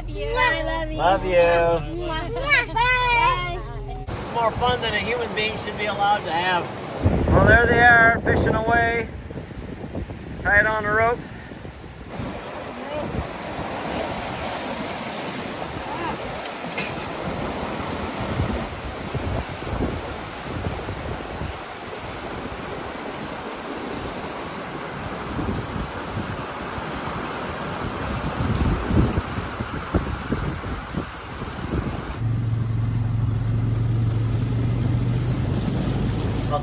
love you. I love you. Love you. Bye. It's more fun than a human being should be allowed to have. Well, there they are, fishing away. Tied on the ropes.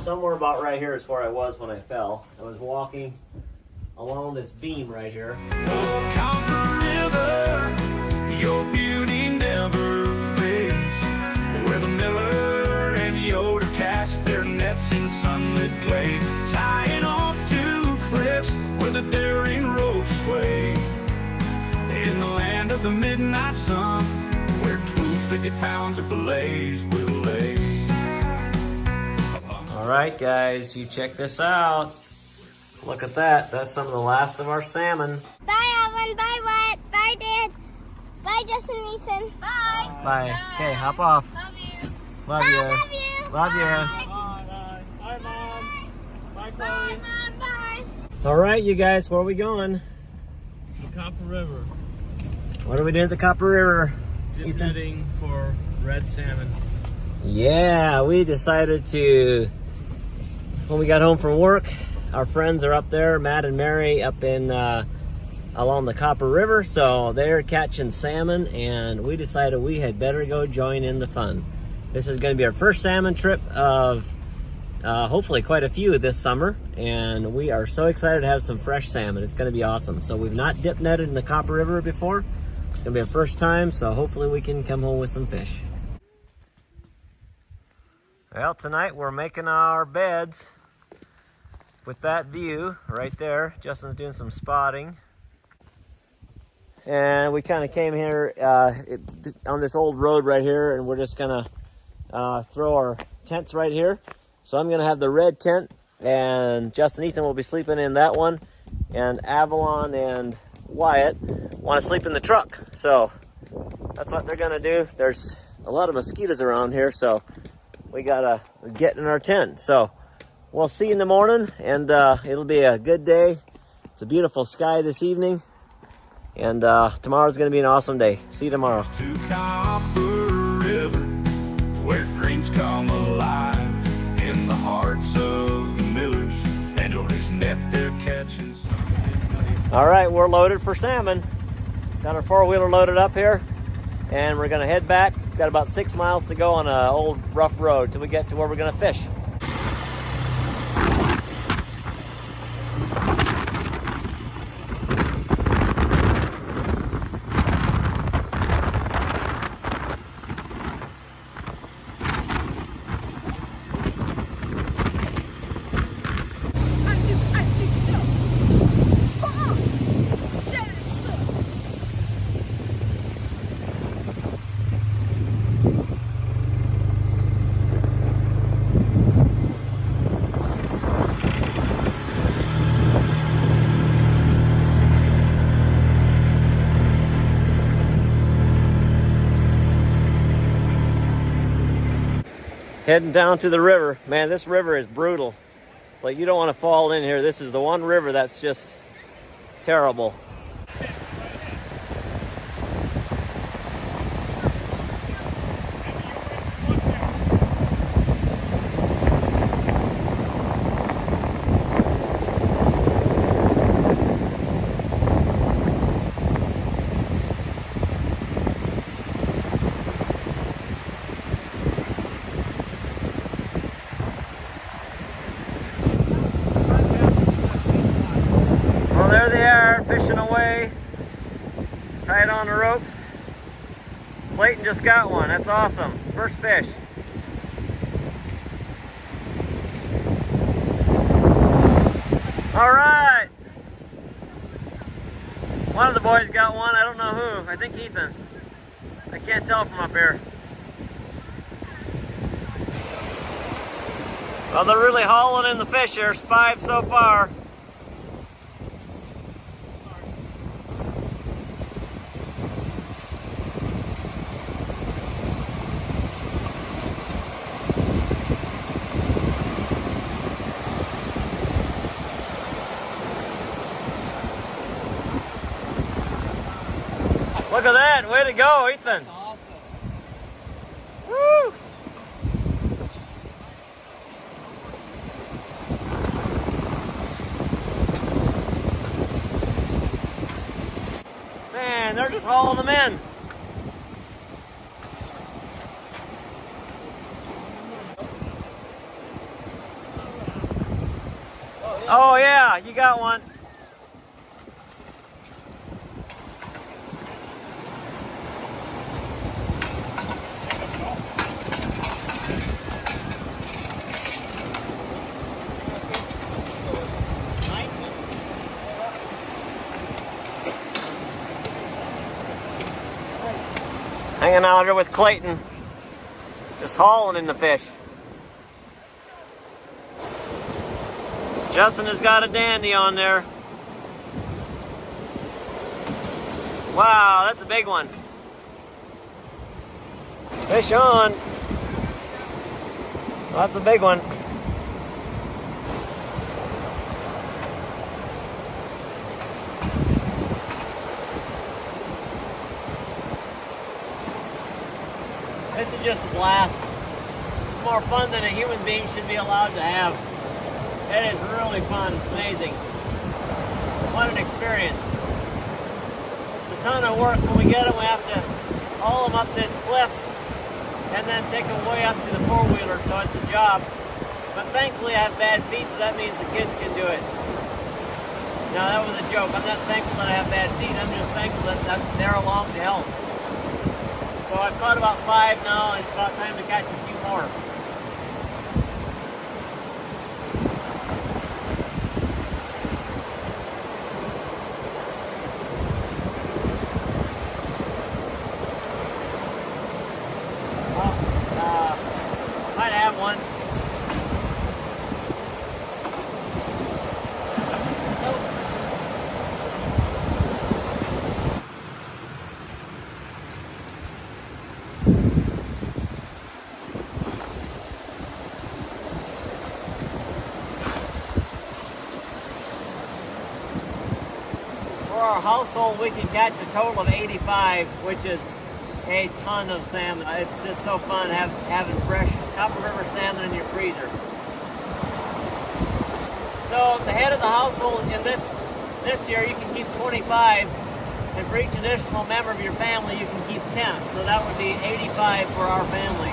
Somewhere about right here is where I was when I fell. I was walking along this beam right here. Oh, Copper River, your beauty never fades. Where the miller and Yoder cast their nets in sunlit glades, tying off to cliffs where the daring ropes sway. In the land of the midnight sun, where 250 pounds of fillets will lay. All right, guys, you check this out. Look at that. That's some of the last of our salmon. Bye, Evan. Bye, Wyatt. Bye, Dad. Bye, Justin and Ethan. Bye. Bye. Okay, hop off. Love you. Love Bye, you. love you. Love you. Bye. Bye. Bye, Mom. Bye, Chloe. Bye, Mom. Bye. All right, you guys, where are we going? The Copper River. What are we doing at the Copper River? Dip netting for red salmon. Yeah, we decided to, when we got home from work, our friends are up there, Matt and Mary, up in along the Copper River, so they're catching salmon, and we decided we had better go join in the fun. This is going to be our first salmon trip of hopefully quite a few this summer, and we are so excited to have some fresh salmon. It's going to be awesome. So we've not dip netted in the Copper River before. It's going to be our first time, so hopefully we can come home with some fish. Well, tonight we're making our beds with that view right there. Justin's doing some spotting. And we kind of came here on this old road right here, and we're just gonna throw our tents right here. So I'm gonna have the red tent, and Justin and Ethan will be sleeping in that one, and Avalon and Wyatt want to sleep in the truck. So that's what they're gonna do. There's a lot of mosquitoes around here, so we gotta get in our tent. So we'll see you in the morning, and it'll be a good day. It's a beautiful sky this evening, and tomorrow's gonna be an awesome day. See you tomorrow. To Copper River, where dreams come alive in the hearts of the millers and owners net they're catching some. All right, we're loaded for salmon. Got our four-wheeler loaded up here, and we're gonna head back. Got about 6 miles to go on an old rough road till we get to where we're gonna fish. Heading down to the river. Man, this river is brutal. It's like you don't want to fall in here. This is the one river that's just terrible. There they are, fishing away, tied on the ropes. Clayton just got one. That's awesome. First fish. All right. One of the boys got one. I don't know who. I think Ethan. I can't tell from up here. Well, they're really hauling in the fish. There's 5 so far. Look at that. Way to go, Ethan. Awesome. Woo! Man, they're just hauling them in. Oh yeah, you got one. Hanging out here with Clayton, just hauling in the fish. Justin has got a dandy on there. Wow, that's a big one. Fish on. Well, that's a big one. This is just a blast. It's more fun than a human being should be allowed to have. It is really fun. It's amazing. What an experience. It's a ton of work. When we get them, we have to haul them up this cliff and then take them way up to the four-wheeler, so it's a job. But thankfully I have bad feet, so that means the kids can do it. Now that was a joke. I'm not thankful that I have bad feet. I'm just thankful that they're along to help. So I've caught about 5 now, and it's about time to catch a few more. Might have one. For our household, we can catch a total of 85, which is a ton of salmon. It's just so fun having fresh Copper River salmon in your freezer. So the head of the household in this year, you can keep 25, and for each additional member of your family, you can keep 10. So that would be 85 for our family.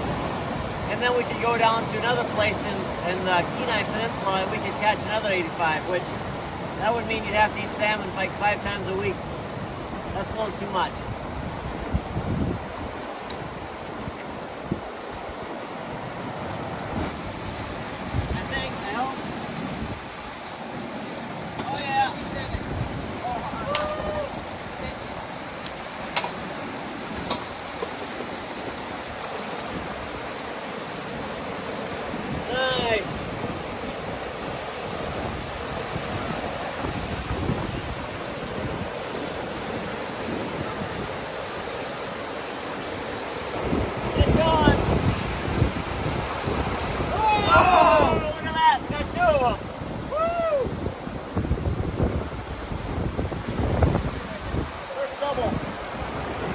And then we could go down to another place in the Kenai Peninsula, and we could catch another 85, which that would mean you'd have to eat salmon like 5 times a week. That's a little too much.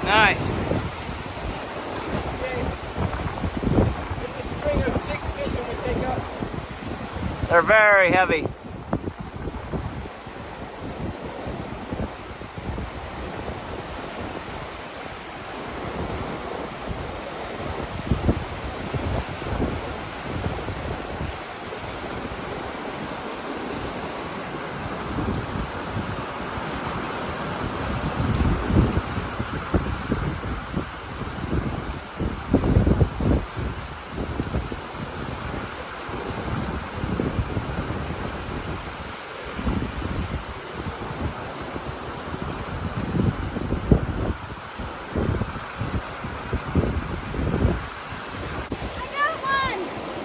Nice. They're very heavy.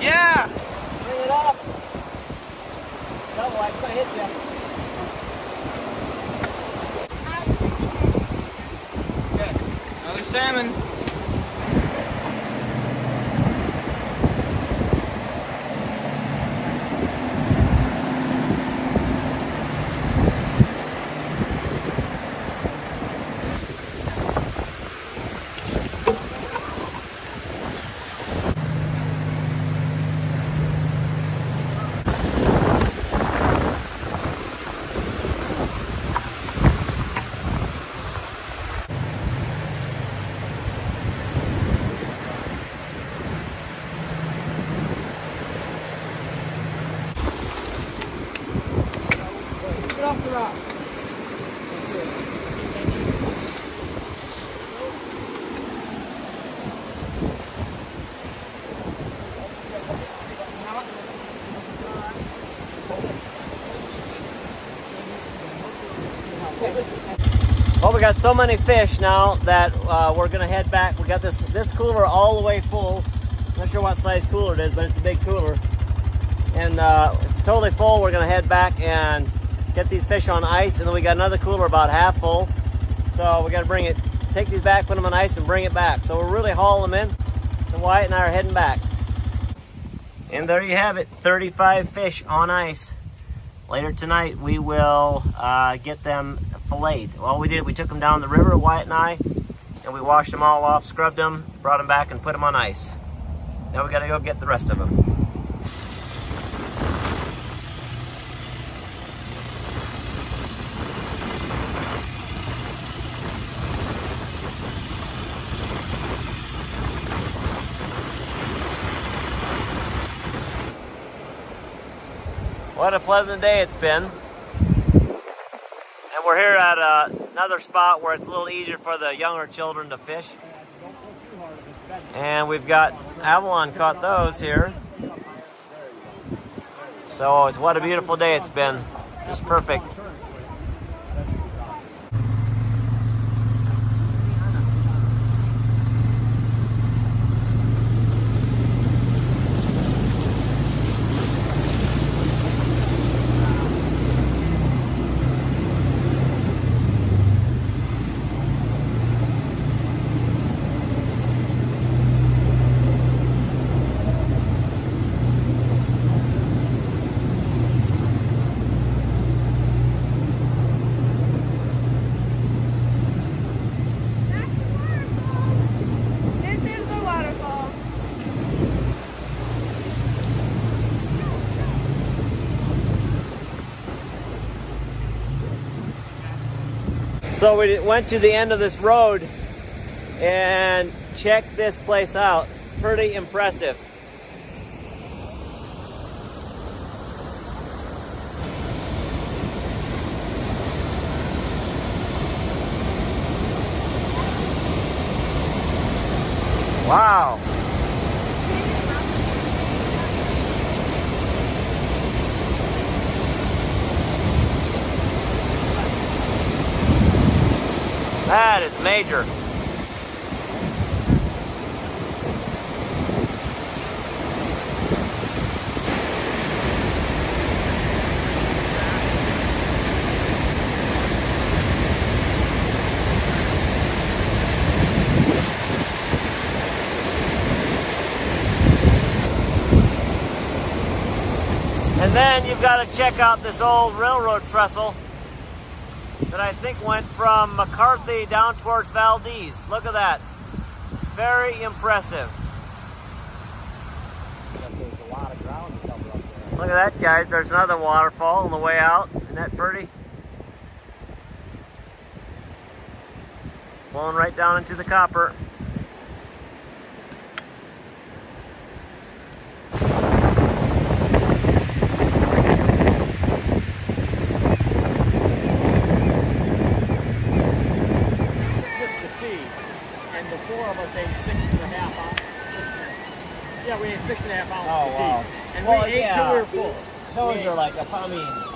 Yeah. Bring it up. Otherwise, it's going to hit you. Good. Another salmon. got so many fish now that we're gonna head back. We got this cooler all the way full. Not sure what size cooler it is, but it's a big cooler. And it's totally full. We're gonna head back and get these fish on ice, and then we got another cooler about half full. So we gotta take these back, put them on ice, and bring it back. So we're really hauling them in. So Wyatt and I are heading back. And there you have it, 35 fish on ice. Later tonight, we will get them filleted. Well, we took them down the river, Wyatt and I, and we washed them all off, scrubbed them, brought them back, and put them on ice. Now we gotta go get the rest of them. What a pleasant day it's been. And we're here at another spot where it's a little easier for the younger children to fish. And we've got Avalon caught those here. So what a beautiful day it's been. Just perfect. So we went to the end of this road and checked this place out. Pretty impressive. Wow. That is major. And then you've got to check out this old railroad trestle that I think went from McCarthy down towards Valdez. Look at that. Very impressive. Look at that, guys. There's another waterfall on the way out. Isn't that pretty? Flowing right down into the copper. Yeah, we ate 6.5 ounces Oh, wow. apiece. And we ate till we were full. Those are like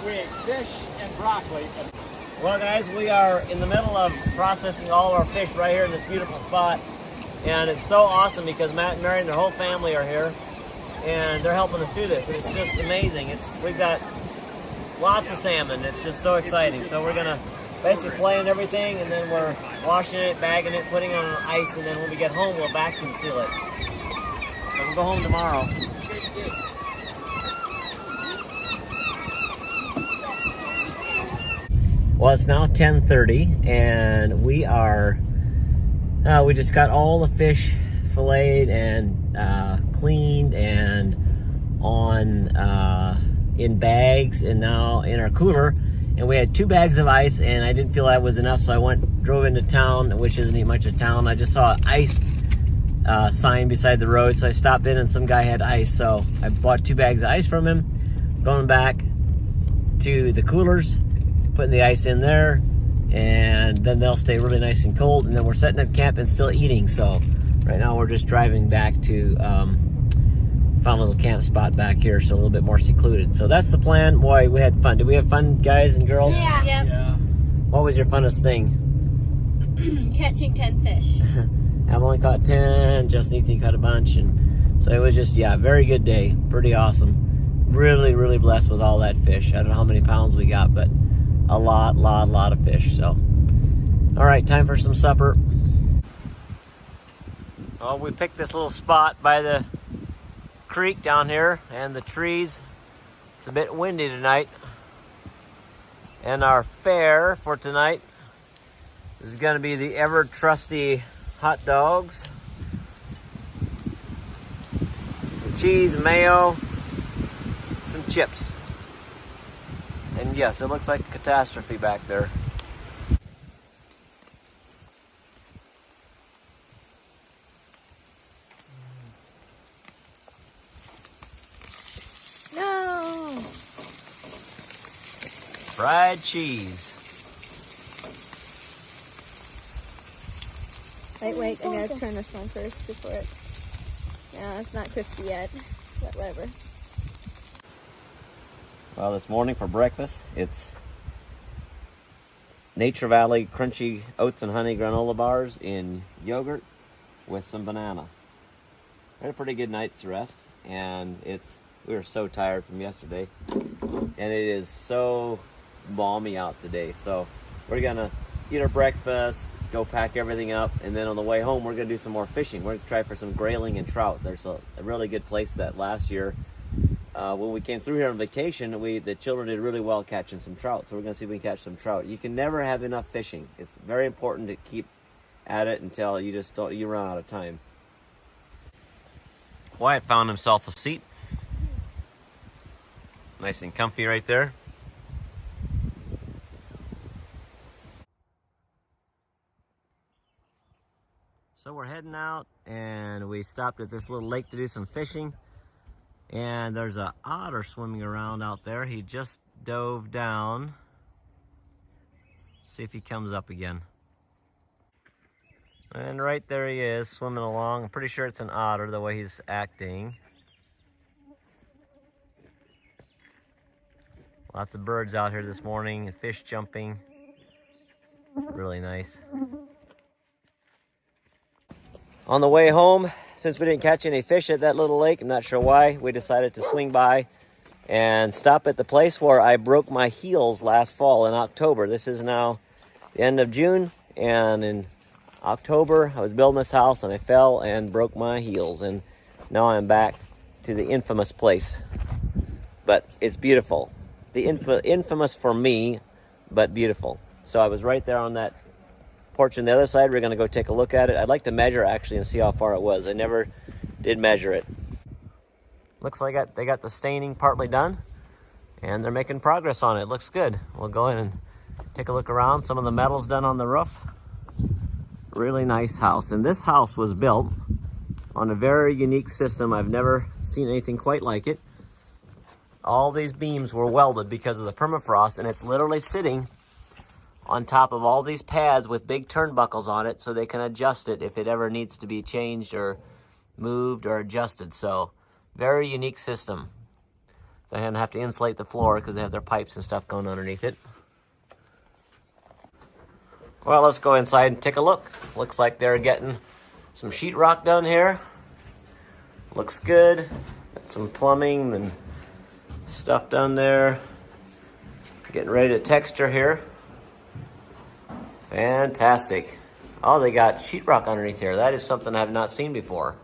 We ate fish and broccoli. Well, guys, we are in the middle of processing all of our fish right here in this beautiful spot. And it's so awesome because Matt and Mary and their whole family are here. And they're helping us do this. And it's just amazing. We've got lots of salmon. It's just so exciting. So we're going to basically fillet everything, and then we're washing it, bagging it, putting it on ice, and then when we get home, we'll vacuum seal it. So we'll go home tomorrow. Well, it's now 10:30, and we are, we just got all the fish filleted and cleaned and on in bags, and now in our cooler. And we had 2 bags of ice, and I didn't feel that was enough, so I drove into town, which isn't much of town. I just saw an ice sign beside the road, so I stopped in, and some guy had ice, so I bought 2 bags of ice from him. Going back to the coolers, putting the ice in there, and then they'll stay really nice and cold, and then we're setting up camp and still eating. So right now we're just driving back to found a little camp spot back here, so a little bit more secluded. So that's the plan. Boy, we had fun. Did we have fun, guys and girls? Yeah. Yeah. What was your funnest thing? Catching 10 fish. I've only caught 10, Justin Ethan caught a bunch, and so it was just, yeah, very good day, pretty awesome. Really, really blessed with all that fish. I don't know how many pounds we got, but a lot of fish, so. All right, time for some supper. Well, we picked this little spot by the creek down here and the trees. It's a bit windy tonight. And our fare for tonight is gonna be the ever trusty hot dogs, some cheese and mayo, some chips. And yes, it looks like a catastrophe back there. No! Fried cheese. Wait, I gotta turn this one first before it... No, it's not crispy yet, but whatever. Well, this morning for breakfast, it's Nature Valley crunchy oats and honey granola bars in yogurt with some banana. We had a pretty good night's rest, and we were so tired from yesterday, and it is so balmy out today. So we're gonna eat our breakfast, go pack everything up, and then on the way home we're gonna do some more fishing. We're gonna try for some grayling and trout. There's a really good place that last year when we came through here on vacation, the children did really well catching some trout. So we're gonna see if we can catch some trout. You can never have enough fishing. It's very important to keep at it until you run out of time. Wyatt found himself a seat. Nice and comfy right there. So we're heading out, and we stopped at this little lake to do some fishing. And there's an otter swimming around out there. He just dove down. See if he comes up again. And right there he is, swimming along. I'm pretty sure it's an otter, the way he's acting. Lots of birds out here this morning, fish jumping. Really nice. On the way home, since we didn't catch any fish at that little lake, I'm not sure why, we decided to swing by and stop at the place where I broke my heels last fall in October. This is now the end of June, and in October I was building this house and I fell and broke my heels, and now I'm back to the infamous place. But it's beautiful. The infamous for me, but beautiful. So I was right there on that porch on the other side. We're gonna go take a look at it. I'd like to measure actually and see how far it was. I never did measure it. Looks like they got the staining partly done, and they're making progress on it. Looks good. We'll go in and take a look around. Some of the metal's done on the roof. Really nice house. And this house was built on a very unique system. I've never seen anything quite like it. All these beams were welded because of the permafrost, and it's literally sitting on top of all these pads with big turnbuckles on it so they can adjust it if it ever needs to be changed or moved or adjusted. So very unique system. They're gonna have to insulate the floor because they have their pipes and stuff going underneath it. Well, let's go inside and take a look. Looks like they're getting some sheetrock done here. Looks good. Got some plumbing and stuff done there. Getting ready to texture here. Fantastic. Oh, they got sheetrock underneath here. That is something I have not seen before.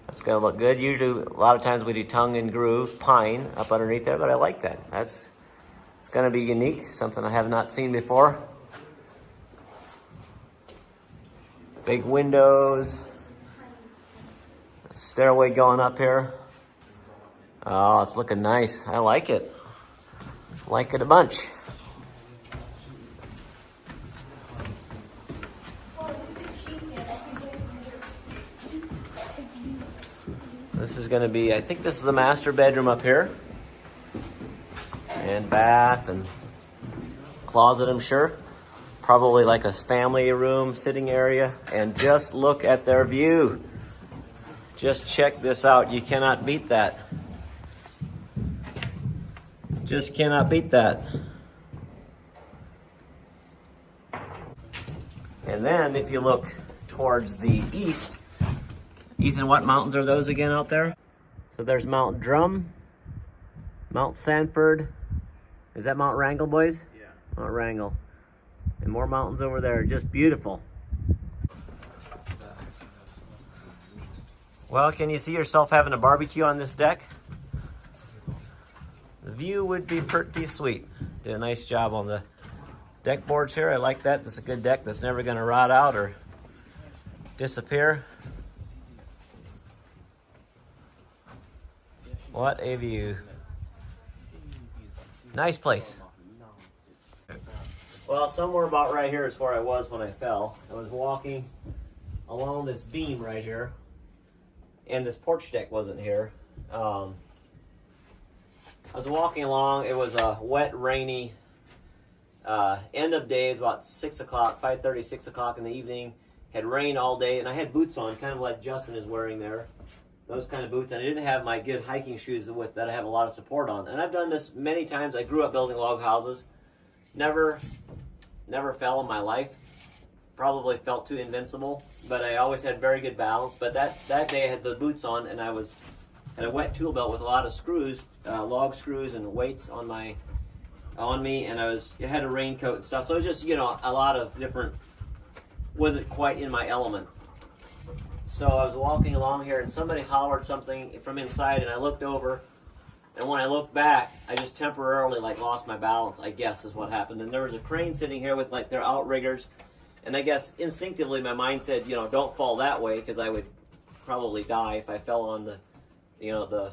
That's gonna look good. Usually, a lot of times we do tongue and groove pine up underneath there, but I like that. It's gonna be unique, something I have not seen before. Big windows. Stairway going up here. Oh, it's looking nice. I like it. Like it a bunch. This is going to be, I think this is the master bedroom up here. And bath and closet, I'm sure. Probably like a family room, sitting area. And just look at their view. Just check this out. You cannot beat that. Just cannot beat that. And And then if you look towards the east, Ethan, what mountains are those again out there? So there's Mount Drum, Mount Sanford. Is that Mount Wrangell, boys? Yeah. Mount Wrangell. And more mountains over there, just beautiful. Well, can you see yourself having a barbecue on this deck? The view would be pretty sweet. Did a nice job on the deck boards here. I like that. This is a good deck that's never going to rot out or disappear. What a view. Nice place. Well, somewhere about right here is where I was when I fell. I was walking along this beam right here, and this porch deck wasn't here. I was walking along. It was a wet, rainy end of day. It was about 6 o'clock, 5:30, 6 o'clock in the evening. Had rained all day, and I had boots on, kind of like Justin is wearing there. Those kind of boots, and I didn't have my good hiking shoes with that I have a lot of support on. And I've done this many times. I grew up building log houses. Never fell in my life. Probably felt too invincible, but I always had very good balance. But that day I had the boots on, and I had a wet tool belt with a lot of screws, log screws and weights on me, and I had a raincoat and stuff. So it was just, a lot of different, wasn't quite in my element. So I was walking along here, and somebody hollered something from inside, and I looked over, and when I looked back, I just temporarily lost my balance, I guess is what happened. And there was a crane sitting here with their outriggers, and I guess instinctively my mind said, don't fall that way, because I would probably die if I fell on the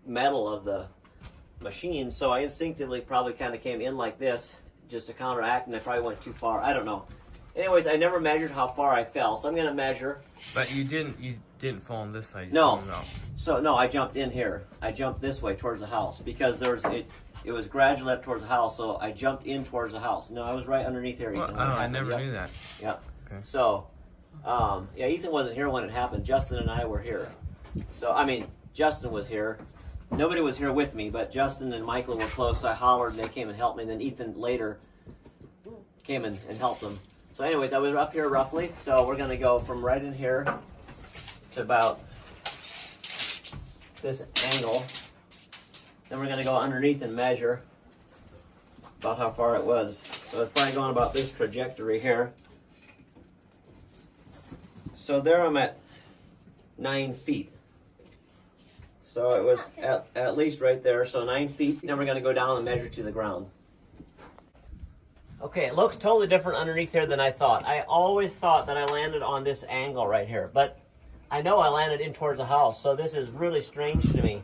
metal of the machine. So I instinctively probably kind of came in like this just to counteract, and I probably went too far. I don't know. Anyways, I never measured how far I fell, so I'm going to measure. But you didn't fall on this side. No. So no, I jumped in here. I jumped this way towards the house because it was gradually up towards the house, so I jumped in towards the house. No, I was right underneath here, Ethan. Well, I never knew that. Yeah. Okay. So, Ethan wasn't here when it happened. Justin and I were here. So, Justin was here. Nobody was here with me, but Justin and Michael were close. So I hollered, and they came and helped me. And then Ethan later came and helped them. So anyways, I was up here roughly. So we're going to go from right in here to about this angle. Then we're going to go underneath and measure about how far it was. So it's probably going about this trajectory here. So there I'm at 9 feet. So it was at least right there, so 9 feet. Then we're going to go down and measure to the ground. Okay, it looks totally different underneath here than I thought. I always thought that I landed on this angle right here, but I know I landed in towards the house, so this is really strange to me.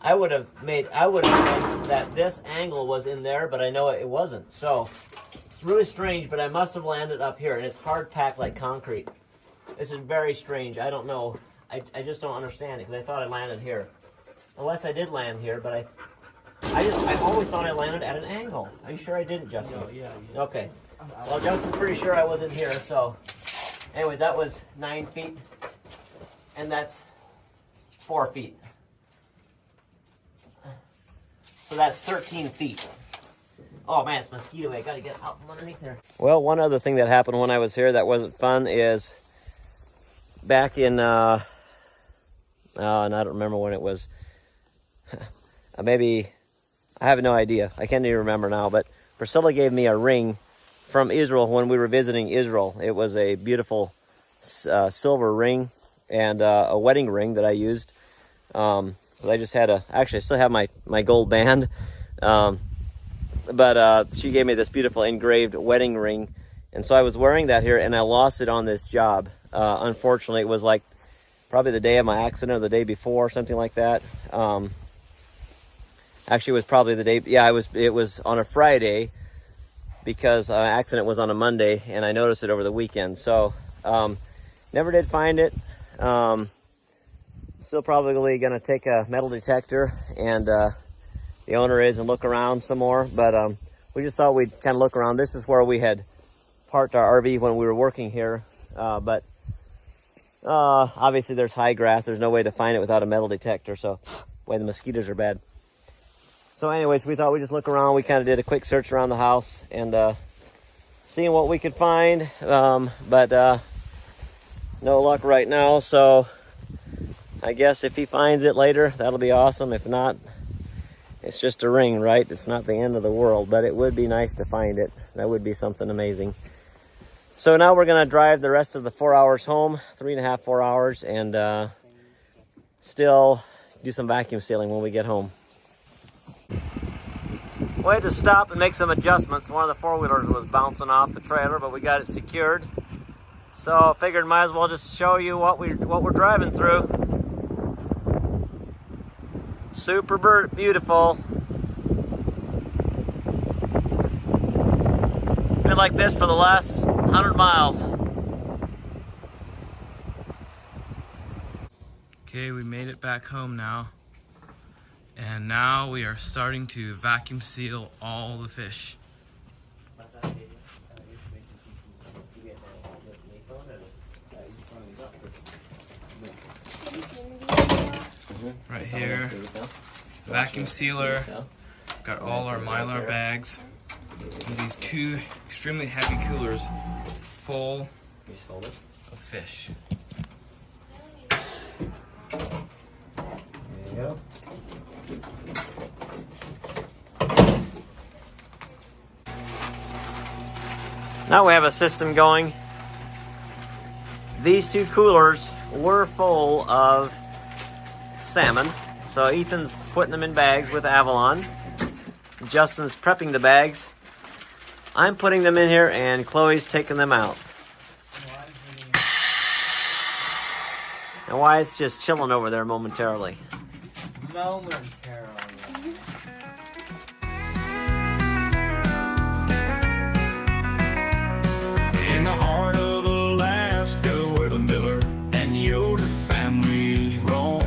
I would have known that this angle was in there, but I know it wasn't. So it's really strange, but I must have landed up here, and it's hard packed like concrete. This is very strange. I don't know. I just don't understand it, because I thought I landed here. Unless I did land here, but I always thought I landed at an angle. Are you sure I didn't, Justin? No, yeah. Okay. Well, Justin's pretty sure I wasn't here, so... Anyways, that was 9 feet, and that's 4 feet. So that's 13 feet. Oh man, it's mosquito. I gotta get out from underneath there. Well, one other thing that happened when I was here that wasn't fun is back in, and I don't remember when it was. Maybe, I have no idea. I can't even remember now, but Priscilla gave me a ring from Israel when we were visiting Israel. It was a beautiful silver ring and a wedding ring that I used. I just had actually I still have my gold band. But she gave me this beautiful engraved wedding ring. And so I was wearing that here, and I lost it on this job. Unfortunately, it was like probably the day of my accident or the day before, something like that. Actually, it was probably the day. Yeah, it was on a Friday because my accident was on a Monday, and I noticed it over the weekend. So never did find it. Still probably going to take a metal detector and the owner is and look around some more. But we just thought we'd kind of look around. This is where we had parked our RV when we were working here. But obviously there's high grass. There's no way to find it without a metal detector. So, boy, the mosquitoes are bad. So anyways, we thought we'd just look around. We kind of did a quick search around the house and seeing what we could find, but no luck right now. So I guess if he finds it later, that'll be awesome. If not, it's just a ring, right? It's not the end of the world, but it would be nice to find it. That would be something amazing. So now we're gonna drive the rest of the 4 hours home, 3.5, 4 hours, and still do some vacuum sealing when we get home. We had to stop and make some adjustments. One of the four-wheelers was bouncing off the trailer, but we got it secured. So I figured might as well just show you what we're driving through. Super beautiful. It's been like this for the last 100 miles. Okay, we made it back home now. And now we are starting to vacuum seal all the fish. Right here, vacuum sealer. Got all our Mylar bags. And these two extremely heavy coolers full of fish. There you go. Now we have a system going. These two coolers were full of salmon. So Ethan's putting them in bags with Avalon. Justin's prepping the bags. I'm putting them in here and Chloe's taking them out. And Wyatt's just chilling over there momentarily. In the heart of Alaska, where the Miller and Yoder families roam,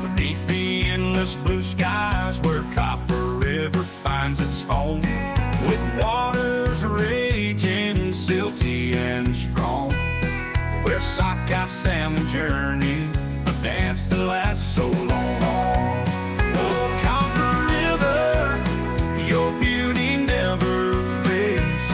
beneath the endless blue skies, where Copper River finds its home, with waters raging, silty and strong, where Sockeye salmon journey, a dance that lasts so long. Oh, Copper River, your beauty never fades,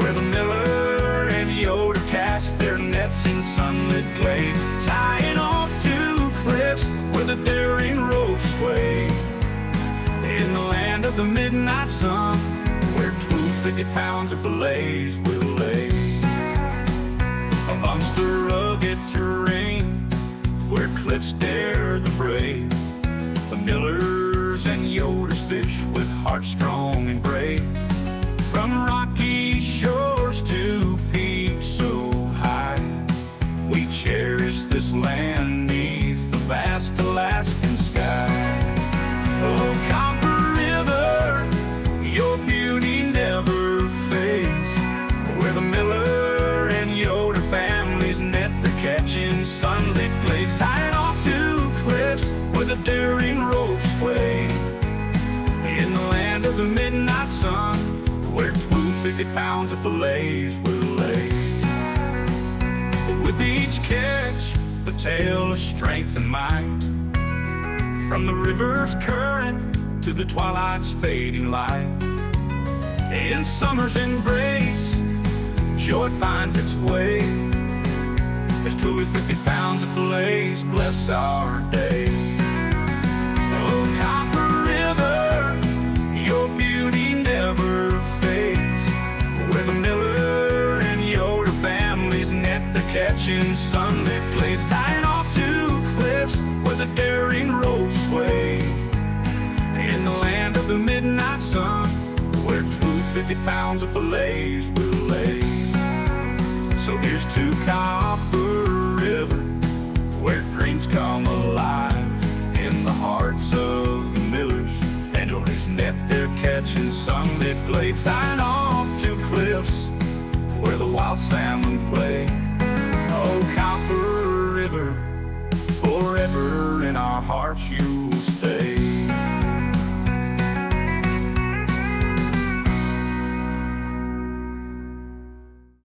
where the Miller and Yoder cast their nets in sunlit glades, tying off to cliffs where the daring ropes sway. In the land of the midnight sun, where 250 pounds of fillets will lay. Amongst the rugged terrain, where cliffs dare the brave, the Millers and Yoders fish with hearts strong and brave. From rocky shores to peaks so high, we cherish this land neath the vast Alaskan sky. Oh, Copper River, your beauty never fades, where the Miller and Yoder families net the catching sunlit glades, tied off to cliffs where the daring ropes sway. In the land of the midnight sun, where 250 pounds of fillets will lay. With each catch, the tale of strength and might, from the river's current to the twilight's fading light. In summer's embrace, joy finds its way, as 250 pounds of fillets bless our day. Oh, Copper River, your beauty never fades, where the Miller and Yoder families net the catching sunlit glades, tying off to cliffs where the daring ropes sway. In the land of the midnight sun, where 250 pounds of fillets will lay. So here's to Copper River, where dreams come alive, in the hearts of the Millers and Yoders net their catching sunlit glades, tying off to cliffs where the wild salmon play. Oh, Copper River, forever in our hearts you